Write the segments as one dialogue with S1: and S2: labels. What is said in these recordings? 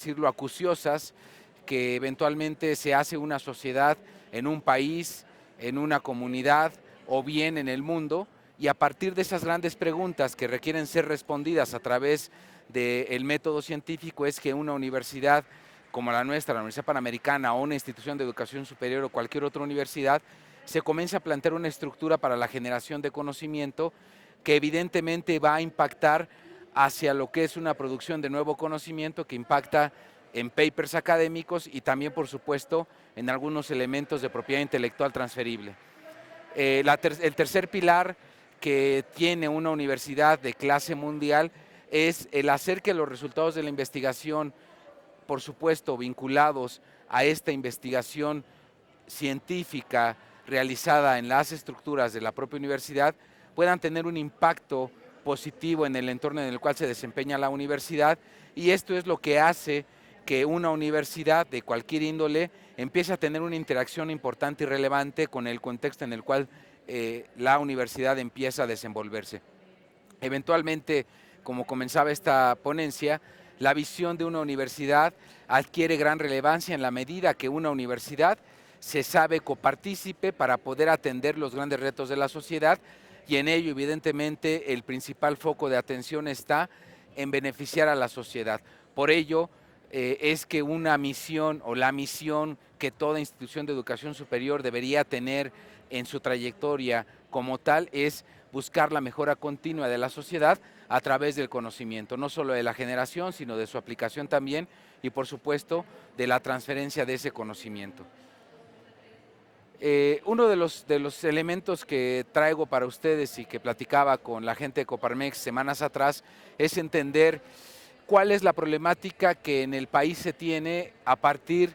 S1: decirlo, acuciosas, que eventualmente se hace una sociedad en un país, en una comunidad o bien en el mundo, y a partir de esas grandes preguntas que requieren ser respondidas a través del método científico es que una universidad como la nuestra, la Universidad Panamericana o una institución de educación superior o cualquier otra universidad, se comienza a plantear una estructura para la generación de conocimiento que evidentemente va a impactar hacia lo que es una producción de nuevo conocimiento que impacta en papers académicos y también, por supuesto, en algunos elementos de propiedad intelectual transferible. El tercer pilar que tiene una universidad de clase mundial es el hacer que los resultados de la investigación, por supuesto, vinculados a esta investigación científica realizada en las estructuras de la propia universidad, puedan tener un impacto positivo en el entorno en el cual se desempeña la universidad, y esto es lo que hace que una universidad de cualquier índole empiece a tener una interacción importante y relevante con el contexto en el cual la universidad empieza a desenvolverse. Eventualmente, como comenzaba esta ponencia, la visión de una universidad adquiere gran relevancia en la medida que una universidad se sabe copartícipe para poder atender los grandes retos de la sociedad, y en ello, evidentemente, el principal foco de atención está en beneficiar a la sociedad. Por ello, es que una misión o la misión que toda institución de educación superior debería tener en su trayectoria como tal es buscar la mejora continua de la sociedad a través del conocimiento, no solo de la generación, sino de su aplicación también y, por supuesto, de la transferencia de ese conocimiento. Uno de los elementos que traigo para ustedes y que platicaba con la gente de Coparmex semanas atrás es entender cuál es la problemática que en el país se tiene a partir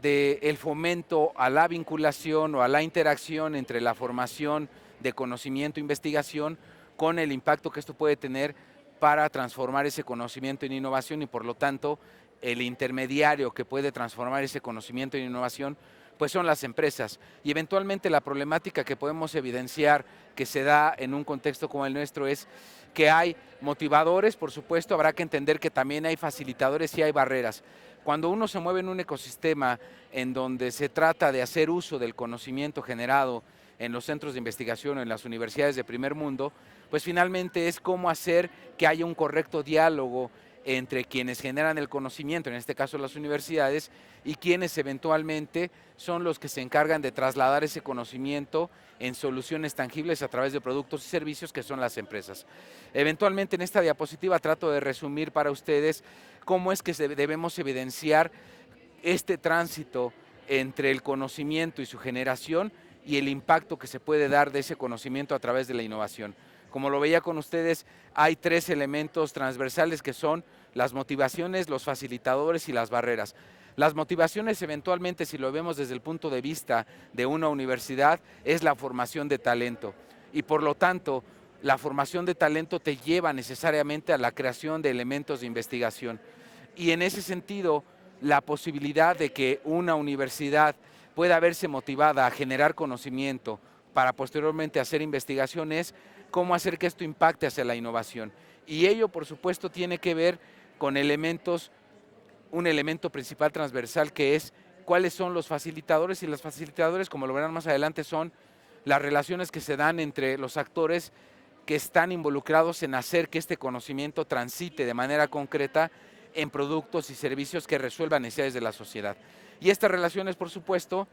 S1: del fomento a la vinculación o a la interacción entre la formación de conocimiento e investigación con el impacto que esto puede tener para transformar ese conocimiento en innovación y, por lo tanto, el intermediario que puede transformar ese conocimiento en innovación pues son las empresas, y eventualmente la problemática que podemos evidenciar que se da en un contexto como el nuestro es que hay motivadores, por supuesto, habrá que entender que también hay facilitadores y hay barreras. Cuando uno se mueve en un ecosistema en donde se trata de hacer uso del conocimiento generado en los centros de investigación o en las universidades de primer mundo, pues finalmente es cómo hacer que haya un correcto diálogo entre quienes generan el conocimiento, en este caso las universidades, y quienes eventualmente son los que se encargan de trasladar ese conocimiento en soluciones tangibles a través de productos y servicios que son las empresas. Eventualmente en esta diapositiva trato de resumir para ustedes cómo es que debemos evidenciar este tránsito entre el conocimiento y su generación y el impacto que se puede dar de ese conocimiento a través de la innovación. Como lo veía con ustedes, hay tres elementos transversales que son las motivaciones, los facilitadores y las barreras. Las motivaciones, eventualmente, si lo vemos desde el punto de vista de una universidad, es la formación de talento, y por lo tanto la formación de talento te lleva necesariamente a la creación de elementos de investigación, y en ese sentido la posibilidad de que una universidad pueda verse motivada a generar conocimiento para posteriormente hacer investigación es cómo hacer que esto impacte hacia la innovación, y ello por supuesto tiene que ver con elementos, un elemento principal transversal que es cuáles son los facilitadores, y los facilitadores, como lo verán más adelante, son las relaciones que se dan entre los actores que están involucrados en hacer que este conocimiento transite de manera concreta en productos y servicios que resuelvan necesidades de la sociedad. Y estas relaciones, por supuesto,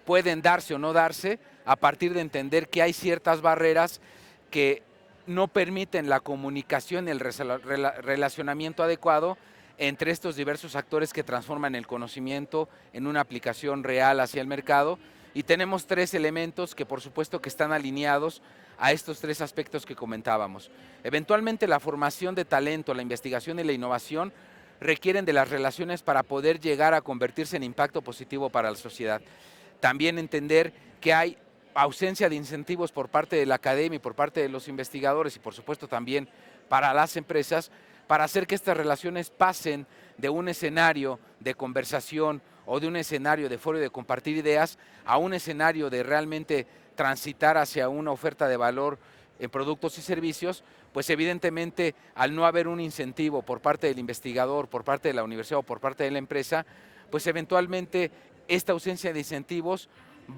S1: pueden darse o no darse a partir de entender que hay ciertas barreras que no permiten la comunicación y el relacionamiento adecuado entre estos diversos actores que transforman el conocimiento en una aplicación real hacia el mercado. Y tenemos tres elementos que por supuesto que están alineados a estos tres aspectos que comentábamos. Eventualmente la formación de talento, la investigación y la innovación requieren de las relaciones para poder llegar a convertirse en impacto positivo para la sociedad. También entender que hay ausencia de incentivos por parte de la academia y por parte de los investigadores y por supuesto también para las empresas para hacer que estas relaciones pasen de un escenario de conversación o de un escenario de foro de compartir ideas a un escenario de realmente transitar hacia una oferta de valor en productos y servicios, pues evidentemente al no haber un incentivo por parte del investigador, por parte de la universidad o por parte de la empresa, pues eventualmente esta ausencia de incentivos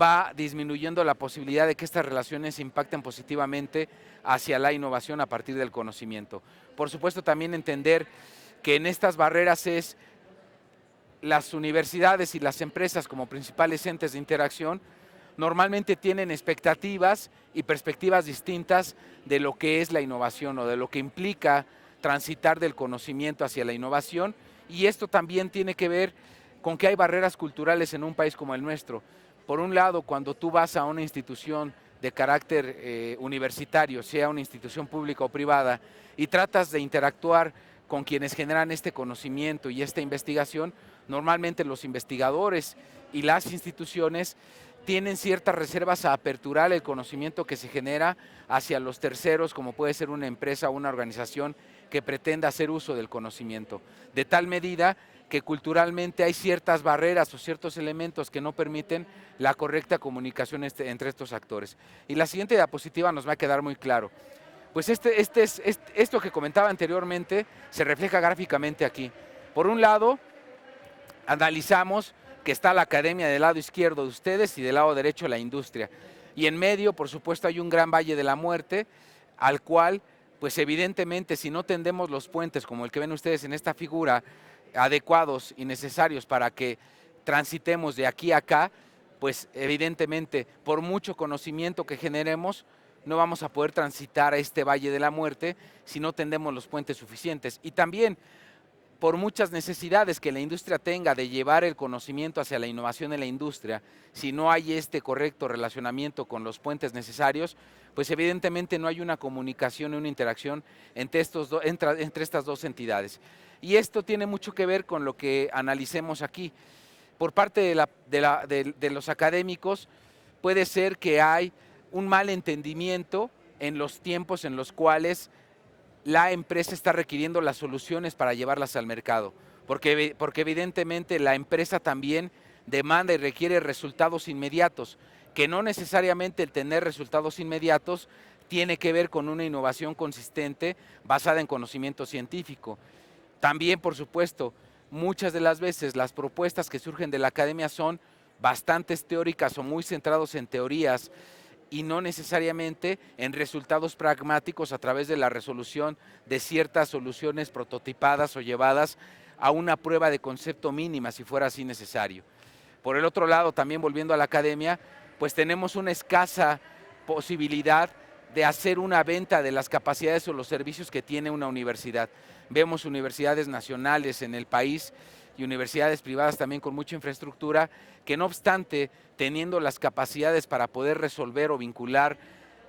S1: va disminuyendo la posibilidad de que estas relaciones impacten positivamente hacia la innovación a partir del conocimiento. Por supuesto, también entender que en estas barreras es las universidades y las empresas como principales entes de interacción normalmente tienen expectativas y perspectivas distintas de lo que es la innovación o de lo que implica transitar del conocimiento hacia la innovación, y esto también tiene que ver con que hay barreras culturales en un país como el nuestro. Por un lado, cuando tú vas a una institución de carácter universitario, sea una institución pública o privada, y tratas de interactuar con quienes generan este conocimiento y esta investigación, normalmente los investigadores y las instituciones tienen ciertas reservas a aperturar el conocimiento que se genera hacia los terceros, como puede ser una empresa o una organización que pretenda hacer uso del conocimiento. De tal medida que culturalmente hay ciertas barreras o ciertos elementos que no permiten la correcta comunicación entre estos actores. Y la siguiente diapositiva nos va a quedar muy claro. Pues esto que comentaba anteriormente se refleja gráficamente aquí. Por un lado, analizamos que está la academia del lado izquierdo de ustedes y del lado derecho la industria. Y en medio, por supuesto, hay un gran valle de la muerte, al cual, pues evidentemente, si no tendemos los puentes, como el que ven ustedes en esta figura, adecuados y necesarios para que transitemos de aquí a acá, pues evidentemente, por mucho conocimiento que generemos, no vamos a poder transitar a este valle de la muerte si no tendemos los puentes suficientes. Y también, por muchas necesidades que la industria tenga de llevar el conocimiento hacia la innovación en la industria, si no hay este correcto relacionamiento con los puentes necesarios, pues evidentemente no hay una comunicación y una interacción entre estas dos entidades. Y esto tiene mucho que ver con lo que analicemos aquí. Por parte de los académicos, puede ser que hay un mal entendimiento en los tiempos en los cuales la empresa está requiriendo las soluciones para llevarlas al mercado, porque evidentemente la empresa también demanda y requiere resultados inmediatos, que no necesariamente el tener resultados inmediatos tiene que ver con una innovación consistente basada en conocimiento científico. También, por supuesto, muchas de las veces las propuestas que surgen de la academia son bastante teóricas o muy centrados en teorías, y no necesariamente en resultados pragmáticos a través de la resolución de ciertas soluciones prototipadas o llevadas a una prueba de concepto mínima, si fuera así necesario. Por el otro lado, también volviendo a la academia, pues tenemos una escasa posibilidad de hacer una venta de las capacidades o los servicios que tiene una universidad. Vemos universidades nacionales en el país y universidades privadas también con mucha infraestructura, que no obstante, teniendo las capacidades para poder resolver o vincular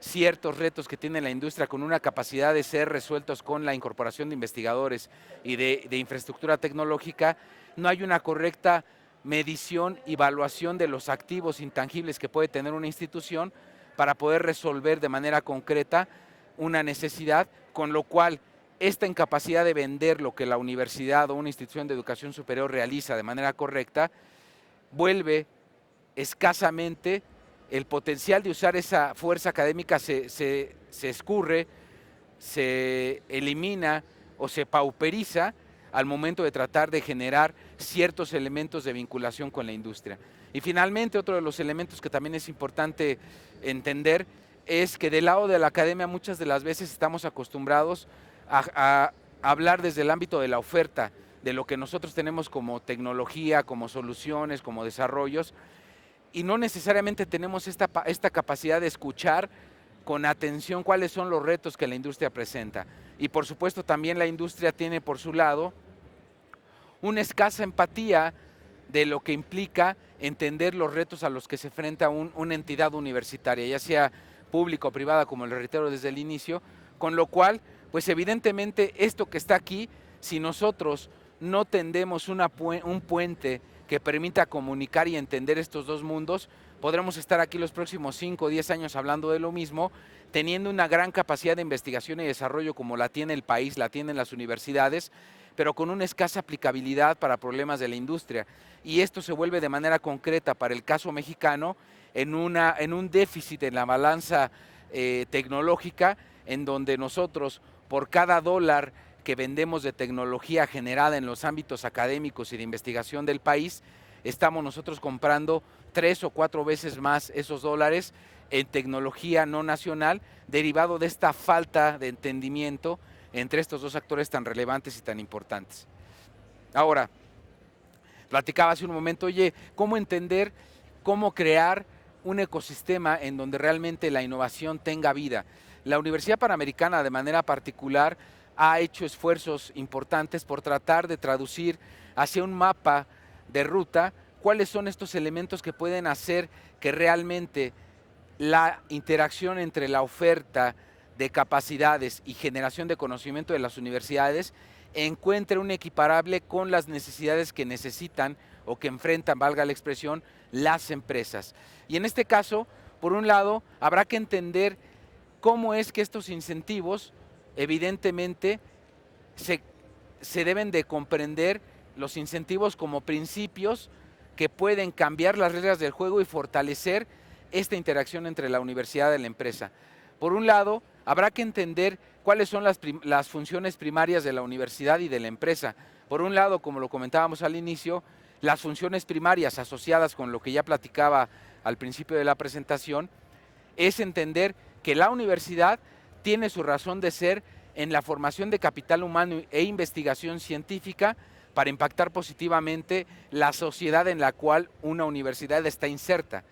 S1: ciertos retos que tiene la industria con una capacidad de ser resueltos con la incorporación de investigadores y de infraestructura tecnológica, no hay una correcta medición y evaluación de los activos intangibles que puede tener una institución para poder resolver de manera concreta una necesidad, con lo cual esta incapacidad de vender lo que la universidad o una institución de educación superior realiza de manera correcta, vuelve escasamente el potencial de usar esa fuerza académica se escurre, se elimina o se pauperiza al momento de tratar de generar ciertos elementos de vinculación con la industria. Y finalmente, otro de los elementos que también es importante entender es que del lado de la academia muchas de las veces estamos acostumbrados a hablar desde el ámbito de la oferta, de lo que nosotros tenemos como tecnología, como soluciones, como desarrollos, y no necesariamente tenemos esta capacidad de escuchar con atención cuáles son los retos que la industria presenta. Y por supuesto también la industria tiene por su lado una escasa empatía de lo que implica entender los retos a los que se enfrenta una entidad universitaria, ya sea pública o privada, como lo reitero desde el inicio, con lo cual, pues evidentemente esto que está aquí, si nosotros no tendemos un puente que permita comunicar y entender estos dos mundos, podremos estar aquí los próximos 5 o 10 años hablando de lo mismo, teniendo una gran capacidad de investigación y desarrollo como la tiene el país, la tienen las universidades, pero con una escasa aplicabilidad para problemas de la industria. Y esto se vuelve de manera concreta para el caso mexicano en un déficit en la balanza tecnológica, en donde nosotros, por cada dólar que vendemos de tecnología generada en los ámbitos académicos y de investigación del país, estamos nosotros comprando 3 o 4 veces más esos dólares en tecnología no nacional, derivado de esta falta de entendimiento entre estos dos actores tan relevantes y tan importantes. Ahora, platicaba hace un momento, oye, ¿cómo entender, cómo crear un ecosistema en donde realmente la innovación tenga vida? La Universidad Panamericana, de manera particular, ha hecho esfuerzos importantes por tratar de traducir hacia un mapa de ruta cuáles son estos elementos que pueden hacer que realmente la interacción entre la oferta de capacidades y generación de conocimiento de las universidades encuentre un equiparable con las necesidades que necesitan o que enfrentan, valga la expresión, las empresas. Y en este caso, por un lado, habrá que entender cómo es que estos incentivos, evidentemente, se deben de comprender los incentivos como principios que pueden cambiar las reglas del juego y fortalecer esta interacción entre la universidad y la empresa. Por un lado, habrá que entender cuáles son las funciones primarias de la universidad y de la empresa. Por un lado, como lo comentábamos al inicio, las funciones primarias asociadas con lo que ya platicaba al principio de la presentación, es entender que la universidad tiene su razón de ser en la formación de capital humano e investigación científica para impactar positivamente la sociedad en la cual una universidad está inserta.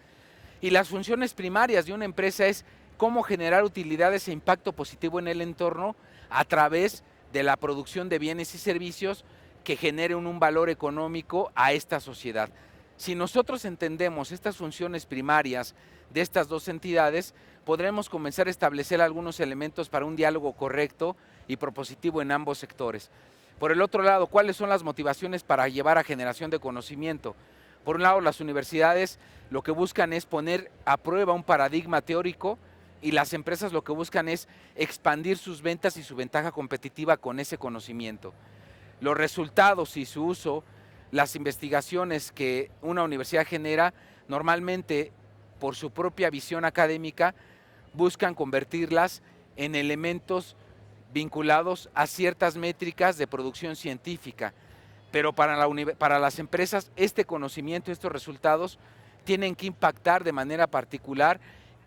S1: Y las funciones primarias de una empresa es cómo generar utilidades e impacto positivo en el entorno a través de la producción de bienes y servicios que generen un valor económico a esta sociedad. Si nosotros entendemos estas funciones primarias de estas dos entidades, podremos comenzar a establecer algunos elementos para un diálogo correcto y propositivo en ambos sectores. Por el otro lado, ¿cuáles son las motivaciones para llevar a generación de conocimiento? Por un lado, las universidades lo que buscan es poner a prueba un paradigma teórico y las empresas lo que buscan es expandir sus ventas y su ventaja competitiva con ese conocimiento. Los resultados y su uso, las investigaciones que una universidad genera, normalmente por su propia visión académica, buscan convertirlas en elementos vinculados a ciertas métricas de producción científica. Pero para las empresas, este conocimiento, estos resultados, tienen que impactar de manera particular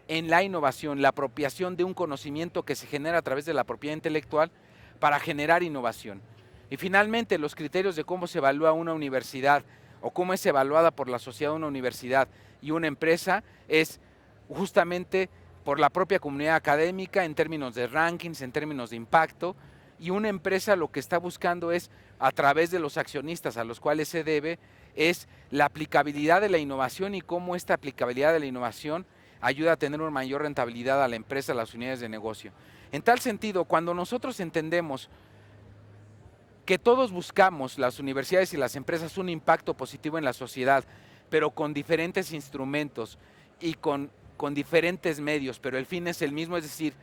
S1: en la innovación, la apropiación de un conocimiento que se genera a través de la propiedad intelectual para generar innovación. Y finalmente, los criterios de cómo se evalúa una universidad o cómo es evaluada por la sociedad una universidad y una empresa es justamente por la propia comunidad académica en términos de rankings, en términos de impacto, y una empresa lo que está buscando es, a través de los accionistas a los cuales se debe, es la aplicabilidad de la innovación y cómo esta aplicabilidad de la innovación ayuda a tener una mayor rentabilidad a la empresa, a las unidades de negocio. En tal sentido, cuando nosotros entendemos que todos buscamos, las universidades y las empresas, un impacto positivo en la sociedad, pero con diferentes instrumentos y con diferentes medios, pero el fin es el mismo, es decir,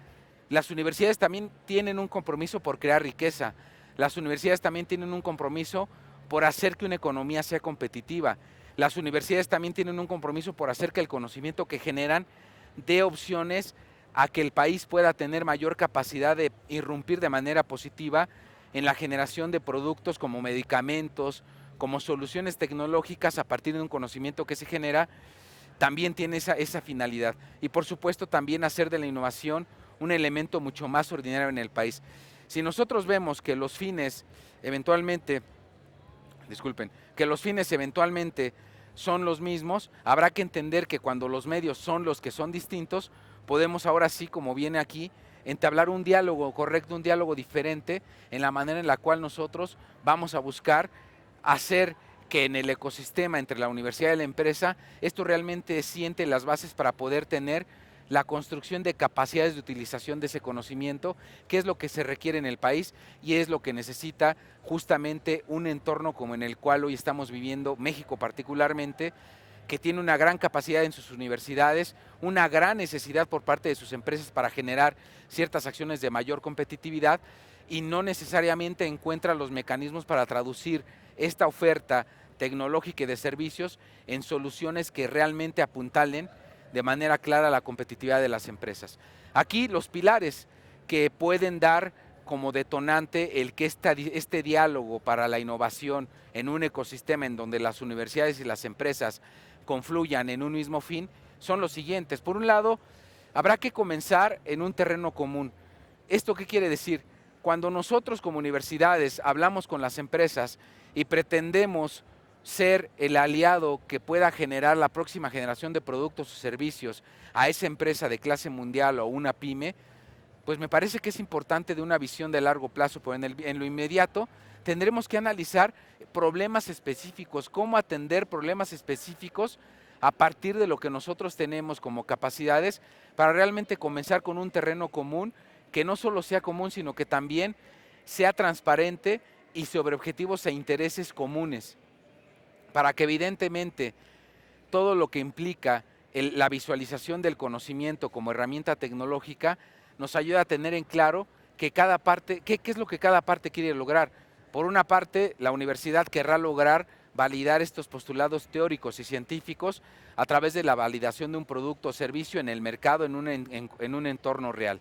S1: las universidades también tienen un compromiso por crear riqueza, las universidades también tienen un compromiso por hacer que una economía sea competitiva, las universidades también tienen un compromiso por hacer que el conocimiento que generan dé opciones a que el país pueda tener mayor capacidad de irrumpir de manera positiva en la generación de productos como medicamentos, como soluciones tecnológicas a partir de un conocimiento que se genera, también tiene esa finalidad. Y por supuesto también hacer de la innovación un elemento mucho más ordinario en el país. Si nosotros vemos que los fines eventualmente son los mismos, habrá que entender que cuando los medios son los que son distintos, podemos ahora sí, como viene aquí, entablar un diálogo correcto, un diálogo diferente en la manera en la cual nosotros vamos a buscar hacer que en el ecosistema entre la universidad y la empresa, esto realmente siente las bases para poder tener la construcción de capacidades de utilización de ese conocimiento, que es lo que se requiere en el país y es lo que necesita justamente un entorno como en el cual hoy estamos viviendo, México particularmente, que tiene una gran capacidad en sus universidades, una gran necesidad por parte de sus empresas para generar ciertas acciones de mayor competitividad y no necesariamente encuentra los mecanismos para traducir esta oferta tecnológica y de servicios en soluciones que realmente apuntalen de manera clara la competitividad de las empresas. Aquí los pilares que pueden dar como detonante el que este diálogo para la innovación en un ecosistema en donde las universidades y las empresas confluyan en un mismo fin son los siguientes. Por un lado, habrá que comenzar en un terreno común. ¿Esto qué quiere decir? Cuando nosotros como universidades hablamos con las empresas y pretendemos ser el aliado que pueda generar la próxima generación de productos o servicios a esa empresa de clase mundial o una pyme, pues me parece que es importante de una visión de largo plazo, pero en lo inmediato tendremos que analizar problemas específicos, cómo atender problemas específicos a partir de lo que nosotros tenemos como capacidades para realmente comenzar con un terreno común que no solo sea común, sino que también sea transparente y sobre objetivos e intereses comunes, para que evidentemente todo lo que implica la visualización del conocimiento como herramienta tecnológica nos ayuda a tener en claro que cada parte, qué es lo que cada parte quiere lograr. Por una parte, la universidad querrá lograr validar estos postulados teóricos y científicos a través de la validación de un producto o servicio en el mercado, en un entorno real.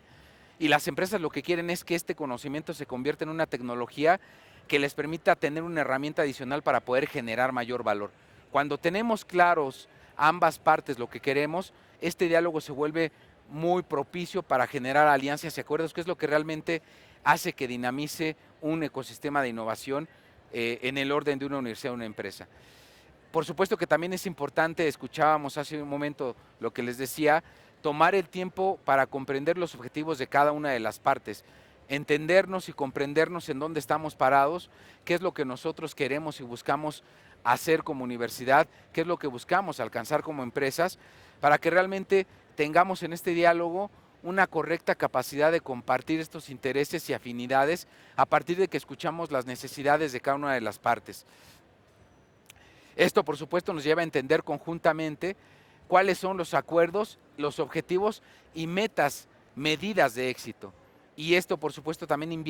S1: Y las empresas lo que quieren es que este conocimiento se convierta en una tecnología que les permita tener una herramienta adicional para poder generar mayor valor. Cuando tenemos claros ambas partes lo que queremos, este diálogo se vuelve muy propicio para generar alianzas y acuerdos, que es lo que realmente hace que dinamice un ecosistema de innovación en el orden de una universidad o una empresa. Por supuesto que también es importante, escuchábamos hace un momento lo que les decía, tomar el tiempo para comprender los objetivos de cada una de las partes, entendernos y comprendernos en dónde estamos parados, qué es lo que nosotros queremos y buscamos hacer como universidad, qué es lo que buscamos alcanzar como empresas, para que realmente tengamos en este diálogo una correcta capacidad de compartir estos intereses y afinidades a partir de que escuchamos las necesidades de cada una de las partes. Esto, por supuesto, nos lleva a entender conjuntamente cuáles son los acuerdos, los objetivos y metas medidas de éxito. Y esto, por supuesto, también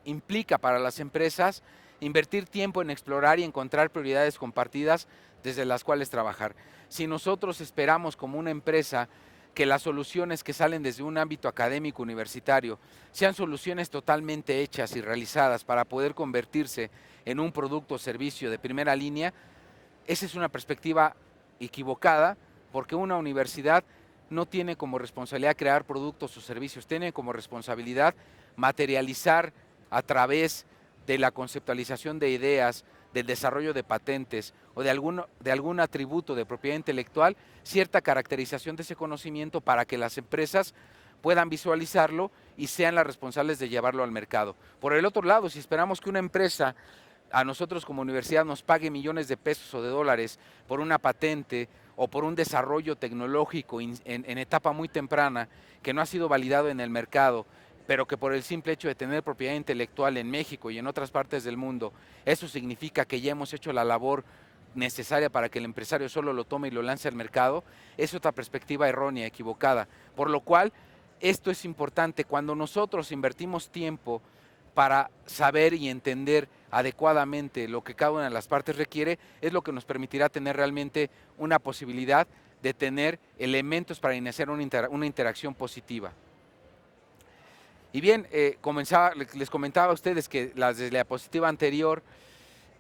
S1: implica para las empresas invertir tiempo en explorar y encontrar prioridades compartidas desde las cuales trabajar. Si nosotros esperamos como una empresa que las soluciones que salen desde un ámbito académico universitario sean soluciones totalmente hechas y realizadas para poder convertirse en un producto o servicio de primera línea, esa es una perspectiva equivocada, porque una universidad no tiene como responsabilidad crear productos o servicios, tiene como responsabilidad materializar a través de la conceptualización de ideas, del desarrollo de patentes o de algún atributo de propiedad intelectual, cierta caracterización de ese conocimiento para que las empresas puedan visualizarlo y sean las responsables de llevarlo al mercado. Por el otro lado, si esperamos que una empresa a nosotros como universidad nos pague millones de pesos o de dólares por una patente o por un desarrollo tecnológico en etapa muy temprana que no ha sido validado en el mercado, pero que por el simple hecho de tener propiedad intelectual en México y en otras partes del mundo, eso significa que ya hemos hecho la labor necesaria para que el empresario solo lo tome y lo lance al mercado, es otra perspectiva errónea, equivocada. Por lo cual, esto es importante. Cuando nosotros invertimos tiempo para saber y entender adecuadamente lo que cada una de las partes requiere, es lo que nos permitirá tener realmente una posibilidad de tener elementos para iniciar una interacción positiva. Y bien, les comentaba a ustedes que desde la diapositiva anterior,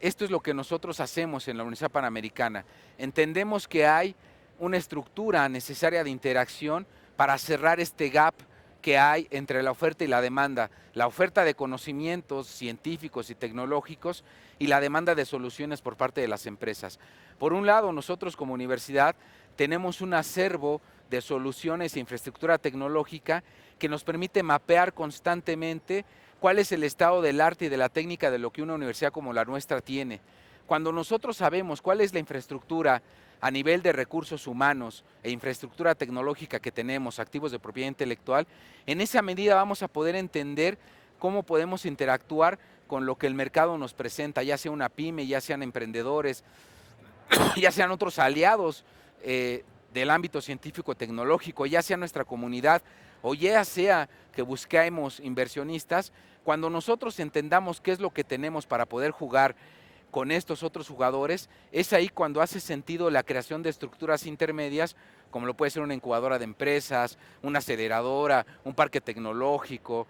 S1: esto es lo que nosotros hacemos en la Universidad Panamericana. Entendemos que hay una estructura necesaria de interacción para cerrar este gap que hay entre la oferta y la demanda, la oferta de conocimientos científicos y tecnológicos y la demanda de soluciones por parte de las empresas. Por un lado, nosotros como universidad tenemos un acervo de soluciones e infraestructura tecnológica que nos permite mapear constantemente cuál es el estado del arte y de la técnica de lo que una universidad como la nuestra tiene. Cuando nosotros sabemos cuál es la infraestructura a nivel de recursos humanos e infraestructura tecnológica que tenemos, activos de propiedad intelectual, en esa medida vamos a poder entender cómo podemos interactuar con lo que el mercado nos presenta, ya sea una pyme, ya sean emprendedores, ya sean otros aliados del ámbito científico-tecnológico, ya sea nuestra comunidad o ya sea que busquemos inversionistas. Cuando nosotros entendamos qué es lo que tenemos para poder jugar con estos otros jugadores, es ahí cuando hace sentido la creación de estructuras intermedias, como lo puede ser una incubadora de empresas, una aceleradora, un parque tecnológico,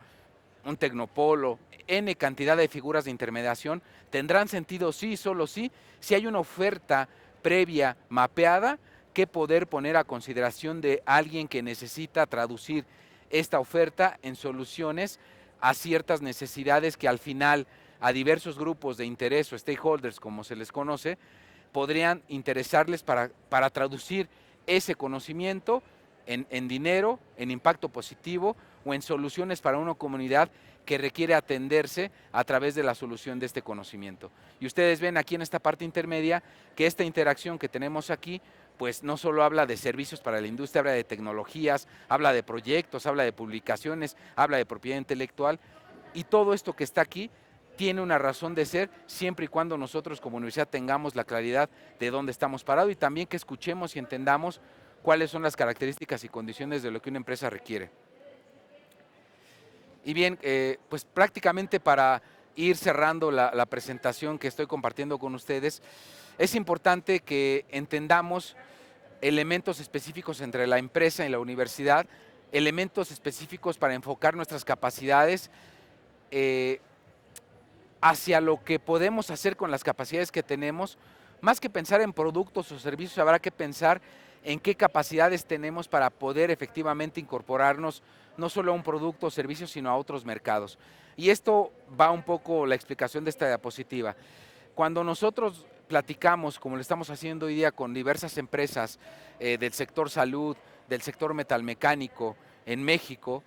S1: un Tecnopolo, N cantidad de figuras de intermediación, tendrán sentido sí, solo sí, si hay una oferta previa, mapeada, que poder poner a consideración de alguien que necesita traducir esta oferta en soluciones a ciertas necesidades que al final a diversos grupos de interés o stakeholders, como se les conoce, podrían interesarles para traducir ese conocimiento en dinero, en impacto positivo o en soluciones para una comunidad que requiere atenderse a través de la solución de este conocimiento. Y ustedes ven aquí en esta parte intermedia que esta interacción que tenemos aquí, pues no solo habla de servicios para la industria, habla de tecnologías, habla de proyectos, habla de publicaciones, habla de propiedad intelectual, y todo esto que está aquí tiene una razón de ser siempre y cuando nosotros como universidad tengamos la claridad de dónde estamos parados y también que escuchemos y entendamos cuáles son las características y condiciones de lo que una empresa requiere. Y bien, pues prácticamente para ir cerrando la presentación que estoy compartiendo con ustedes, es importante que entendamos elementos específicos entre la empresa y la universidad, elementos específicos para enfocar nuestras capacidades hacia lo que podemos hacer con las capacidades que tenemos. Más que pensar en productos o servicios, habrá que pensar en qué capacidades tenemos para poder efectivamente incorporarnos no solo a un producto o servicio, sino a otros mercados. Y esto va un poco la explicación de esta diapositiva. Cuando nosotros platicamos, como lo estamos haciendo hoy día con diversas empresas del sector salud, del sector metalmecánico en México,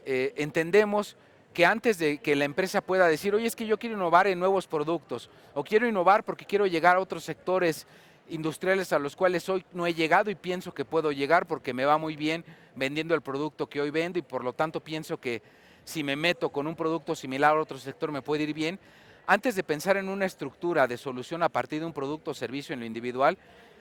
S1: entendemos que antes de que la empresa pueda decir, oye, es que yo quiero innovar en nuevos productos, o quiero innovar porque quiero llegar a otros sectores industriales a los cuales hoy no he llegado y pienso que puedo llegar porque me va muy bien vendiendo el producto que hoy vendo y por lo tanto pienso que si me meto con un producto similar a otro sector me puede ir bien. Antes de pensar en una estructura de solución a partir de un producto o servicio en lo individual,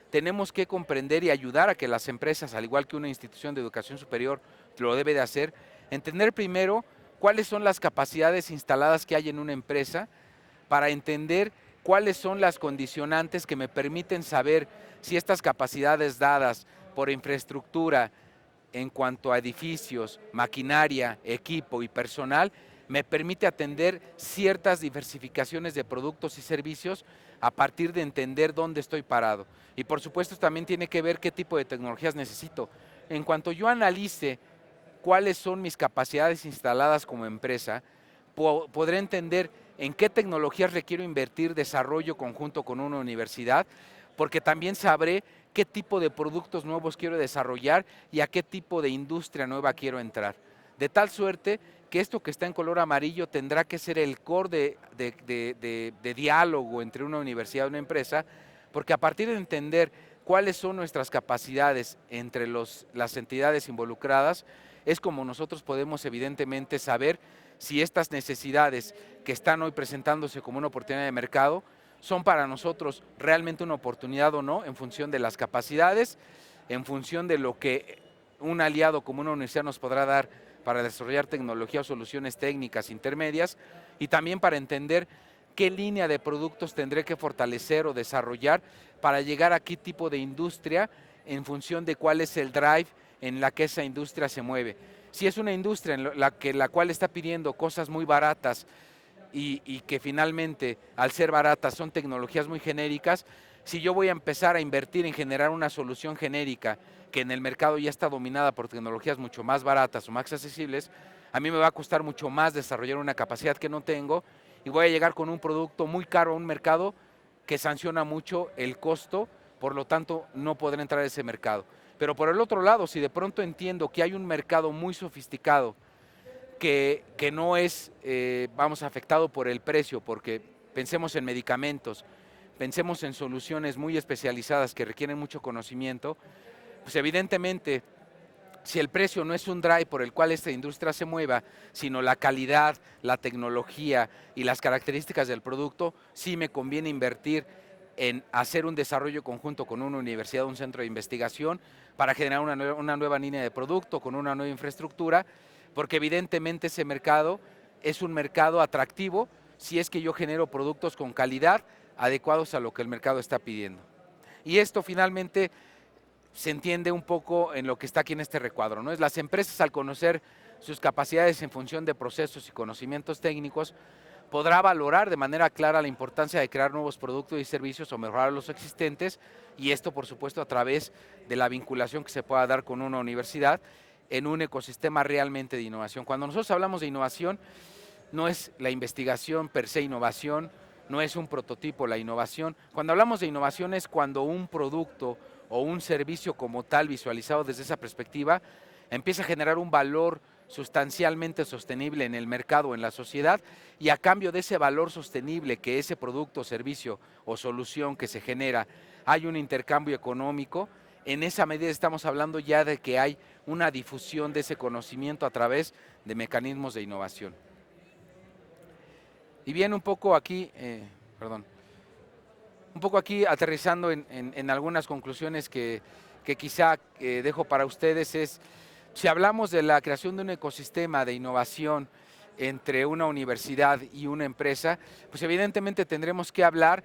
S1: tenemos que comprender y ayudar a que las empresas, al igual que una institución de educación superior lo debe de hacer, entender primero cuáles son las capacidades instaladas que hay en una empresa para entender cuáles son las condicionantes que me permiten saber si estas capacidades dadas por infraestructura en cuanto a edificios, maquinaria, equipo y personal, me permite atender ciertas diversificaciones de productos y servicios a partir de entender dónde estoy parado. Y por supuesto también tiene que ver qué tipo de tecnologías necesito. En cuanto yo analice cuáles son mis capacidades instaladas como empresa, podré entender en qué tecnologías requiero invertir desarrollo conjunto con una universidad, porque también sabré qué tipo de productos nuevos quiero desarrollar y a qué tipo de industria nueva quiero entrar. De tal suerte que esto que está en color amarillo tendrá que ser el core de diálogo entre una universidad y una empresa, porque a partir de entender cuáles son nuestras capacidades entre las entidades involucradas, es como nosotros podemos evidentemente saber si estas necesidades que están hoy presentándose como una oportunidad de mercado son para nosotros realmente una oportunidad o no, en función de las capacidades, en función de lo que un aliado como una universidad nos podrá dar para desarrollar tecnología o soluciones técnicas intermedias, y también para entender qué línea de productos tendré que fortalecer o desarrollar para llegar a qué tipo de industria en función de cuál es el drive en la que esa industria se mueve. Si es una industria en la cual está pidiendo cosas muy baratas y que finalmente, al ser baratas, son tecnologías muy genéricas, si yo voy a empezar a invertir en generar una solución genérica que en el mercado ya está dominada por tecnologías mucho más baratas o más accesibles, a mí me va a costar mucho más desarrollar una capacidad que no tengo y voy a llegar con un producto muy caro a un mercado que sanciona mucho el costo, por lo tanto no podré entrar a ese mercado. Pero por el otro lado, si de pronto entiendo que hay un mercado muy sofisticado que no es, vamos, afectado por el precio, porque pensemos en medicamentos, pensemos en soluciones muy especializadas que requieren mucho conocimiento, pues evidentemente, si el precio no es un drive por el cual esta industria se mueva, sino la calidad, la tecnología y las características del producto, sí me conviene invertir en hacer un desarrollo conjunto con una universidad o un centro de investigación para generar una nueva línea de producto con una nueva infraestructura, porque evidentemente ese mercado es un mercado atractivo si es que yo genero productos con calidad adecuados a lo que el mercado está pidiendo. Y esto finalmente se entiende un poco en lo que está aquí en este recuadro, ¿no? Es las empresas, al conocer sus capacidades en función de procesos y conocimientos técnicos, podrá valorar de manera clara la importancia de crear nuevos productos y servicios o mejorar los existentes, y esto por supuesto a través de la vinculación que se pueda dar con una universidad en un ecosistema realmente de innovación. Cuando nosotros hablamos de innovación, no es la investigación per se innovación, no es un prototipo la innovación. Cuando hablamos de innovación es cuando un producto o un servicio como tal, visualizado desde esa perspectiva, empieza a generar un valor sustancialmente sostenible en el mercado o en la sociedad, y a cambio de ese valor sostenible que ese producto, servicio o solución que se genera, hay un intercambio económico. En esa medida estamos hablando ya de que hay una difusión de ese conocimiento a través de mecanismos de innovación. Y bien, un poco aquí, un poco aquí aterrizando en algunas conclusiones que quizá dejo para ustedes es, si hablamos de la creación de un ecosistema de innovación entre una universidad y una empresa, pues evidentemente tendremos que hablar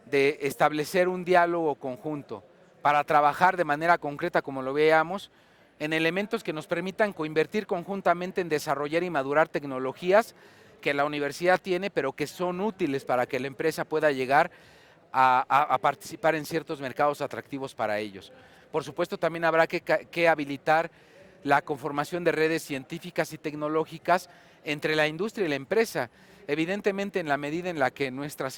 S1: de establecer un diálogo conjunto para trabajar de manera concreta, como lo veamos, en elementos que nos permitan coinvertir conjuntamente en desarrollar y madurar tecnologías que la universidad tiene, pero que son útiles para que la empresa pueda llegar a participar en ciertos mercados atractivos para ellos. Por supuesto, también habrá que habilitar la conformación de redes científicas y tecnológicas entre la industria y la empresa. Evidentemente, en la medida en la que nuestras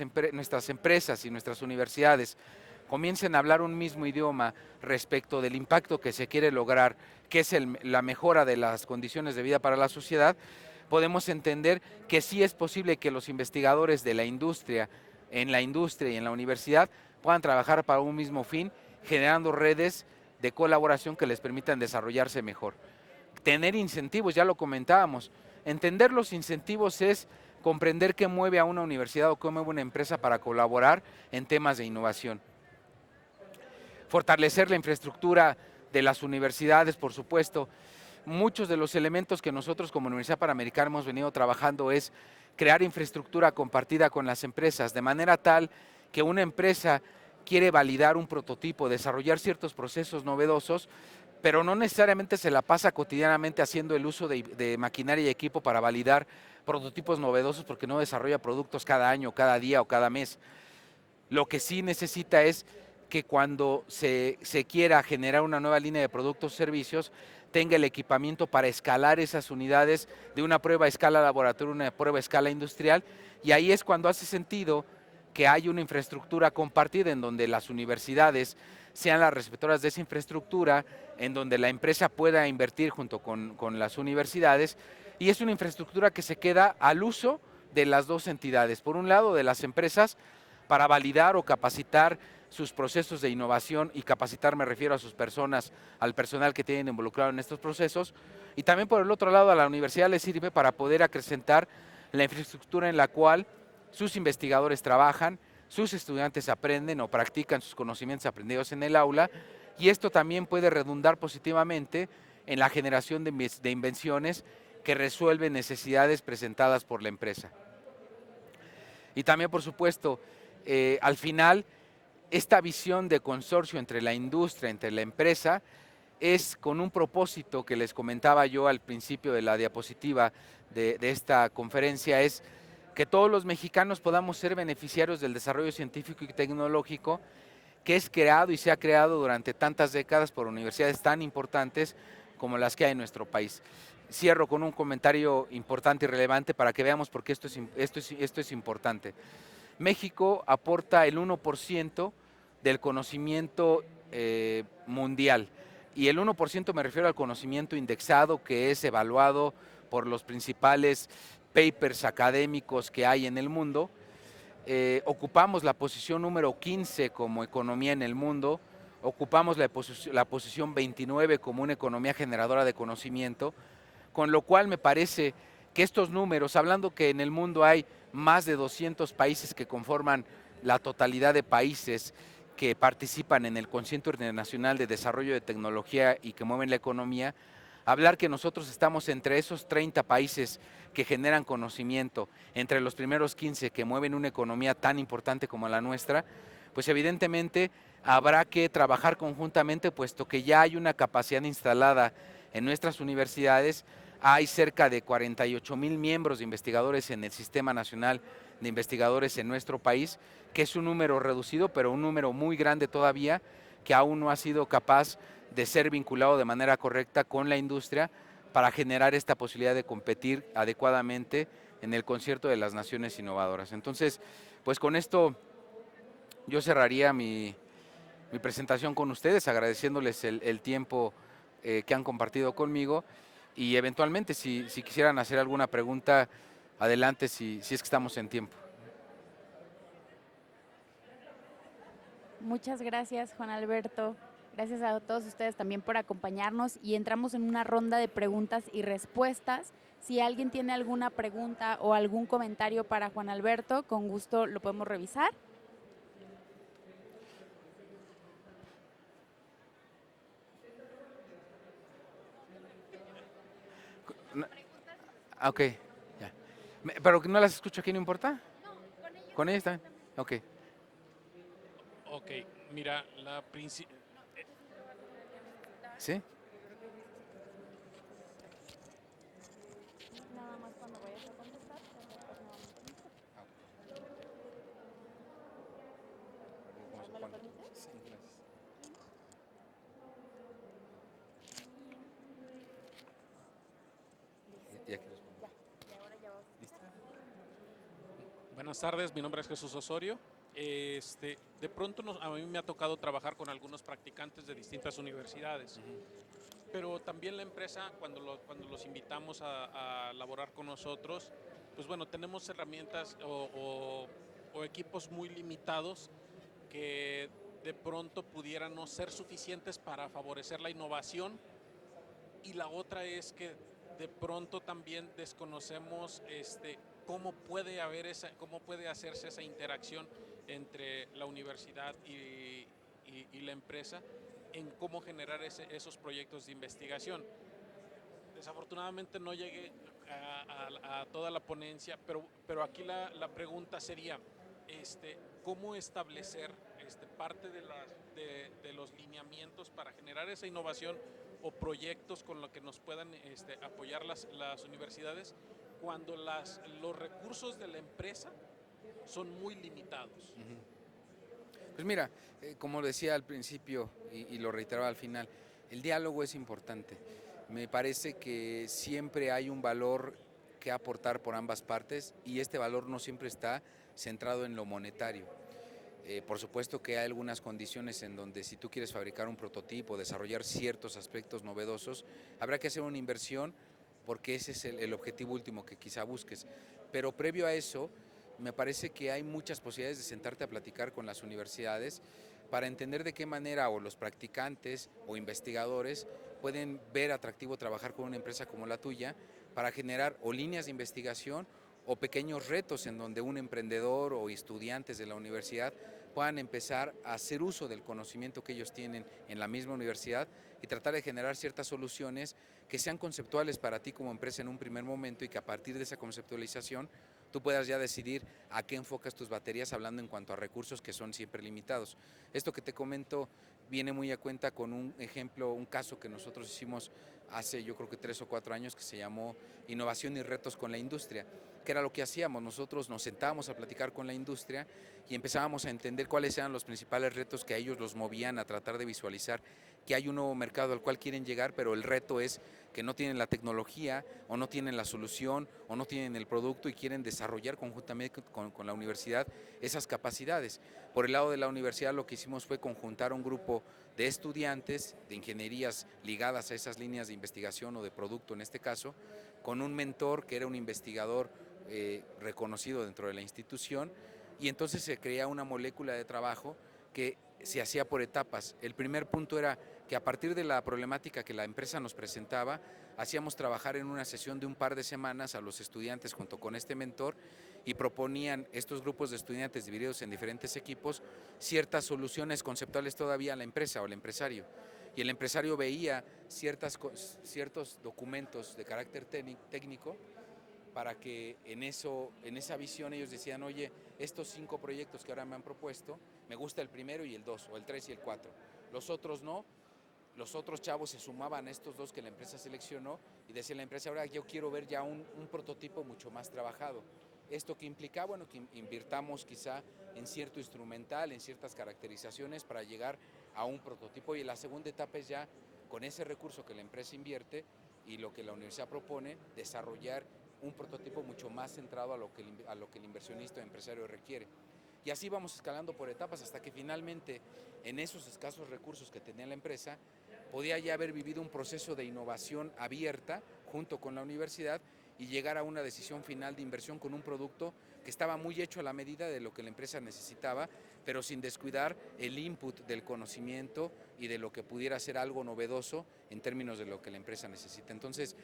S1: empresas y nuestras universidades comiencen a hablar un mismo idioma respecto del impacto que se quiere lograr, que es la mejora de las condiciones de vida para la sociedad, podemos entender que sí es posible que los investigadores de la industria, en la industria y en la universidad, puedan trabajar para un mismo fin, generando redes de colaboración que les permitan desarrollarse mejor. Tener incentivos, ya lo comentábamos. Entender los incentivos es comprender qué mueve a una universidad o qué mueve a una empresa para colaborar en temas de innovación. Fortalecer la infraestructura de las universidades, por supuesto. Muchos de los elementos que nosotros como Universidad Panamericana hemos venido trabajando es crear infraestructura compartida con las empresas, de manera tal que una empresa quiere validar un prototipo, desarrollar ciertos procesos novedosos, pero no necesariamente se la pasa cotidianamente haciendo el uso de maquinaria y equipo para validar prototipos novedosos, porque no desarrolla productos cada año, cada día o cada mes. Lo que sí necesita es que cuando se quiera generar una nueva línea de productos o servicios, tenga el equipamiento para escalar esas unidades de una prueba a escala laboratorio, una prueba a escala industrial, y ahí es cuando hace sentido que hay una infraestructura compartida en donde las universidades sean las receptoras de esa infraestructura, en donde la empresa pueda invertir junto con las universidades, y es una infraestructura que se queda al uso de las dos entidades. Por un lado, de las empresas para validar o capacitar sus procesos de innovación, y capacitar me refiero a sus personas, al personal que tienen involucrado en estos procesos, y también por el otro lado a la universidad le sirve para poder acrecentar la infraestructura en la cual sus investigadores trabajan, sus estudiantes aprenden o practican sus conocimientos aprendidos en el aula, y esto también puede redundar positivamente en la generación de invenciones que resuelven necesidades presentadas por la empresa. Y también, por supuesto, al final, esta visión de consorcio entre la industria, entre la empresa, es con un propósito que les comentaba yo al principio de la diapositiva de esta conferencia, es que todos los mexicanos podamos ser beneficiarios del desarrollo científico y tecnológico que es creado y se ha creado durante tantas décadas por universidades tan importantes como las que hay en nuestro país. Cierro con un comentario importante y relevante para que veamos por qué esto es importante. México aporta el 1% del conocimiento mundial, y el 1% me refiero al conocimiento indexado, que es evaluado por los principales papers académicos que hay en el mundo. Ocupamos la posición número 15 como economía en el mundo, ocupamos la posición 29 como una economía generadora de conocimiento, con lo cual me parece que estos números, hablando que en el mundo hay más de 200 países que conforman la totalidad de países que participan en el Concierto Internacional de Desarrollo de Tecnología y que mueven la economía, hablar que nosotros estamos entre esos 30 países que generan conocimiento, entre los primeros 15 que mueven una economía tan importante como la nuestra, pues evidentemente habrá que trabajar conjuntamente, puesto que ya hay una capacidad instalada en nuestras universidades Hay cerca de 48,000 miembros de investigadores en el Sistema Nacional de Investigadores en nuestro país, que es un número reducido, pero un número muy grande todavía, que aún no ha sido capaz de ser vinculado de manera correcta con la industria para generar esta posibilidad de competir adecuadamente en el concierto de las naciones innovadoras. Entonces, pues con esto yo cerraría mi presentación con ustedes, agradeciéndoles el tiempo que han compartido conmigo y eventualmente si quisieran hacer alguna pregunta, adelante si es que estamos en tiempo.
S2: Muchas gracias, Juan Alberto. Gracias a todos ustedes también por acompañarnos y entramos en una ronda de preguntas y respuestas. Si alguien tiene alguna pregunta o algún comentario para Juan Alberto, con gusto lo podemos revisar.
S1: Ok, ya. Pero que no las escucho aquí, ¿no importa? ¿Con ellos también? Ok.
S3: Ok, mira,
S1: ¿Sí?
S2: Nada más cuando vayas a contestar, te acercas nuevamente al micrófono. ¿Me lo permites?
S1: Sí, gracias. Ya que respondo.
S2: Ya, y ahora ya vas.
S1: ¿Listo?
S3: buenas tardes, mi nombre es Jesús Osorio. De pronto a mí me ha tocado trabajar con algunos practicantes de distintas universidades, pero también la empresa, cuando los invitamos a laborar con nosotros, pues bueno, tenemos herramientas o equipos muy limitados que de pronto pudieran no ser suficientes para favorecer la innovación, y la otra es que de pronto también desconocemos cómo puede hacerse esa interacción entre la universidad y la empresa en cómo generar esos proyectos de investigación. Desafortunadamente no llegué a toda la ponencia, pero aquí la pregunta sería, ¿cómo establecer parte de los lineamientos para generar esa innovación o proyectos con los que nos puedan apoyar las universidades cuando los recursos de la empresa son muy limitados?
S1: Pues mira, como decía al principio y lo reiteraba al final, el diálogo es importante. Me parece que siempre hay un valor que aportar por ambas partes y este valor no siempre está centrado en lo monetario. Por supuesto que hay algunas condiciones en donde si tú quieres fabricar un prototipo, desarrollar ciertos aspectos novedosos, habrá que hacer una inversión porque ese es el objetivo último que quizá busques. Pero previo a eso, me parece que hay muchas posibilidades de sentarte a platicar con las universidades para entender de qué manera o los practicantes o investigadores pueden ver atractivo trabajar con una empresa como la tuya para generar o líneas de investigación o pequeños retos en donde un emprendedor o estudiantes de la universidad puedan empezar a hacer uso del conocimiento que ellos tienen en la misma universidad y tratar de generar ciertas soluciones que sean conceptuales para ti como empresa en un primer momento y que a partir de esa conceptualización tú puedas ya decidir a qué enfocas tus baterías hablando en cuanto a recursos que son siempre limitados. Esto que te comento viene muy a cuenta con un ejemplo, un caso que nosotros hicimos hace yo creo que 3 o 4 años que se llamó Innovación y retos con la industria, que era lo que hacíamos, nosotros nos sentábamos a platicar con la industria y empezábamos a entender cuáles eran los principales retos que a ellos los movían a tratar de visualizar que hay un nuevo mercado al cual quieren llegar, pero el reto es que no tienen la tecnología o no tienen la solución o no tienen el producto y quieren desarrollar conjuntamente con la universidad esas capacidades. Por el lado de la universidad lo que hicimos fue conjuntar un grupo de estudiantes de ingenierías ligadas a esas líneas de investigación o de producto en este caso, con un mentor que era un investigador reconocido dentro de la institución y entonces se crea una molécula de trabajo que se hacía por etapas. El primer punto era que a partir de la problemática que la empresa nos presentaba, hacíamos trabajar en una sesión de un par de semanas a los estudiantes junto con este mentor y proponían estos grupos de estudiantes divididos en diferentes equipos ciertas soluciones conceptuales todavía a la empresa o al empresario. Y el empresario veía ciertos documentos de carácter técnico para que en esa visión ellos decían, oye, estos 5 proyectos que ahora me han propuesto, me gusta el primero y el 2, o el 3 y el 4. Los otros no, los otros chavos se sumaban a estos dos que la empresa seleccionó y decía la empresa, ahora yo quiero ver ya un prototipo mucho más trabajado. ¿Esto qué implica? Bueno, que invirtamos quizá en cierto instrumental, en ciertas caracterizaciones para llegar a un prototipo, y la segunda etapa es ya con ese recurso que la empresa invierte y lo que la universidad propone, desarrollar un prototipo mucho más centrado a lo que el inversionista o empresario requiere. Y así vamos escalando por etapas hasta que finalmente, en esos escasos recursos que tenía la empresa, podía ya haber vivido un proceso de innovación abierta junto con la universidad y llegar a una decisión final de inversión con un producto que estaba muy hecho a la medida de lo que la empresa necesitaba, pero sin descuidar el input del conocimiento y de lo que pudiera ser algo novedoso en términos de lo que la empresa necesita. Entonces,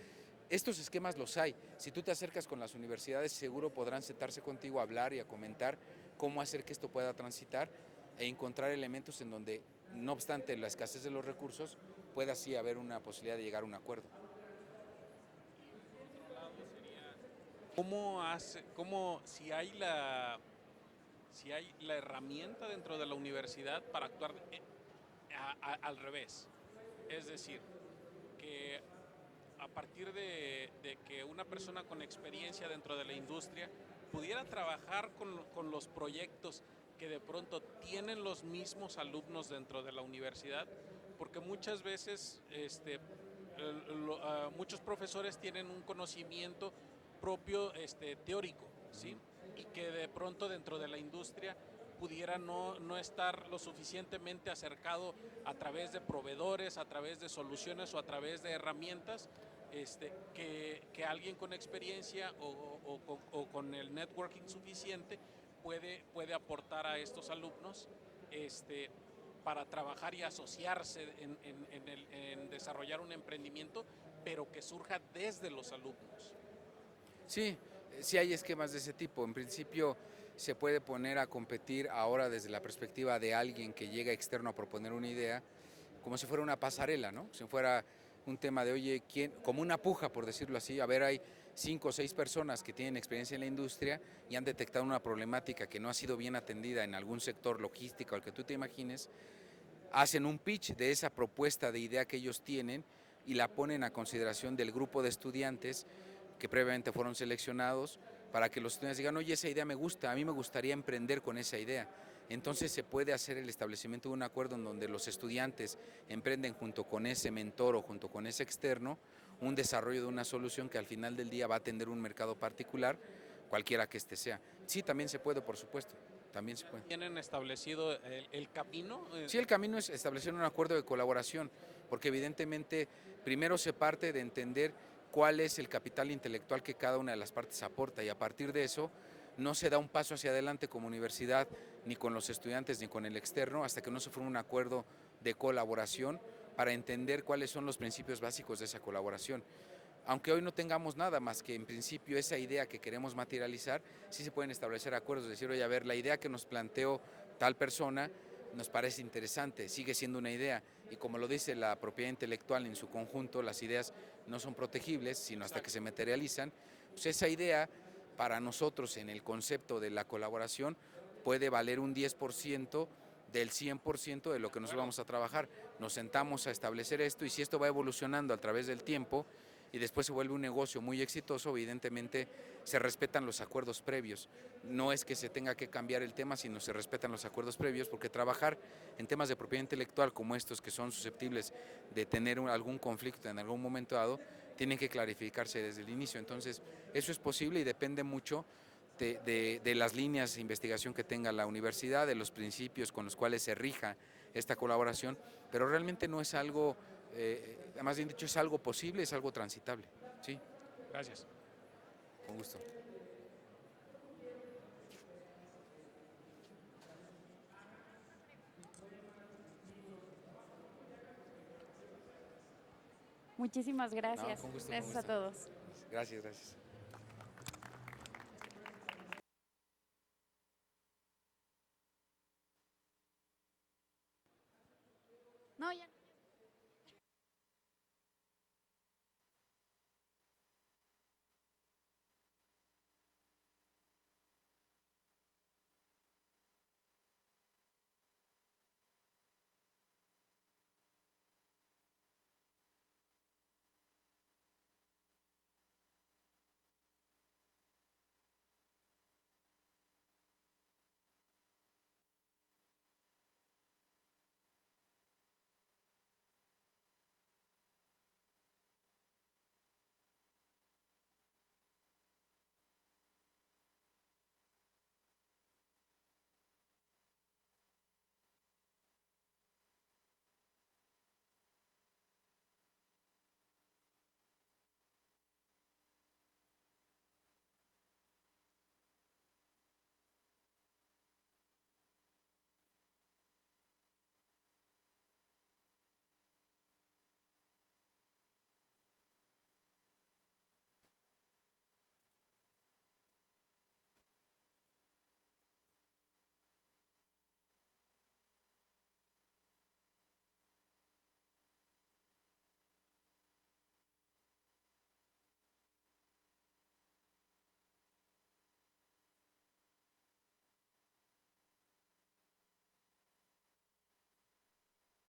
S1: estos esquemas los hay. Si tú te acercas con las universidades, seguro podrán sentarse contigo a hablar y a comentar cómo hacer que esto pueda transitar e encontrar elementos en donde, no obstante la escasez de los recursos, pueda así haber una posibilidad de llegar a un acuerdo.
S3: ¿Cómo si hay la herramienta dentro de la universidad para actuar al revés? Es decir, que a partir de que una persona con experiencia dentro de la industria pudiera trabajar con los proyectos que de pronto tienen los mismos alumnos dentro de la universidad, porque muchas veces muchos profesores tienen un conocimiento propio teórico, ¿sí? Y que de pronto dentro de la industria pudiera no estar lo suficientemente acercado a través de proveedores, a través de soluciones o a través de herramientas, que alguien con experiencia o con el networking suficiente puede aportar a estos alumnos para trabajar y asociarse en desarrollar un emprendimiento, pero que surja desde los alumnos.
S1: Sí, sí hay esquemas de ese tipo. En principio se puede poner a competir ahora desde la perspectiva de alguien que llega externo a proponer una idea, como si fuera una pasarela, ¿no? Si fuera un tema de, oye, ¿quién? Como una puja, por decirlo así. A ver, hay 5 o 6 personas que tienen experiencia en la industria y han detectado una problemática que no ha sido bien atendida en algún sector logístico al que tú te imagines, hacen un pitch de esa propuesta de idea que ellos tienen y la ponen a consideración del grupo de estudiantes que previamente fueron seleccionados, para que los estudiantes digan, oye, esa idea me gusta, a mí me gustaría emprender con esa idea. Entonces se puede hacer el establecimiento de un acuerdo en donde los estudiantes emprenden junto con ese mentor o junto con ese externo un desarrollo de una solución que al final del día va a atender un mercado particular, cualquiera que este sea. Sí, también se puede, por supuesto, también se puede.
S3: ¿Tienen establecido el camino?
S1: Sí, el camino es establecer un acuerdo de colaboración, porque evidentemente primero se parte de entender cuál es el capital intelectual que cada una de las partes aporta, y a partir de eso no se da un paso hacia adelante como universidad, ni con los estudiantes, ni con el externo, hasta que no se forme un acuerdo de colaboración para entender cuáles son los principios básicos de esa colaboración. Aunque hoy no tengamos nada más que en principio esa idea que queremos materializar, sí se pueden establecer acuerdos, decir, oye, a ver, la idea que nos planteó tal persona nos parece interesante, sigue siendo una idea, y como lo dice la propiedad intelectual en su conjunto, las ideas no son protegibles, sino hasta que se materializan. Pues esa idea, para nosotros en el concepto de la colaboración, puede valer un 10% del 100% de lo que nosotros vamos a trabajar. Nos sentamos a establecer esto, y si esto va evolucionando a través del tiempo y después se vuelve un negocio muy exitoso, evidentemente se respetan los acuerdos previos. No es que se tenga que cambiar el tema, sino se respetan los acuerdos previos, porque trabajar en temas de propiedad intelectual como estos, que son susceptibles de tener algún conflicto en algún momento dado, tienen que clarificarse desde el inicio. Entonces, eso es posible y depende mucho de las líneas de investigación que tenga la universidad, de los principios con los cuales se rija esta colaboración, pero realmente no es algo, más bien dicho, es algo posible, es algo transitable. Sí.
S3: Gracias.
S1: Con gusto.
S2: Muchísimas gracias.
S1: No, con gusto,
S2: Gracias
S1: con gusto.
S2: a todos.
S1: Gracias, gracias.
S2: No, ya.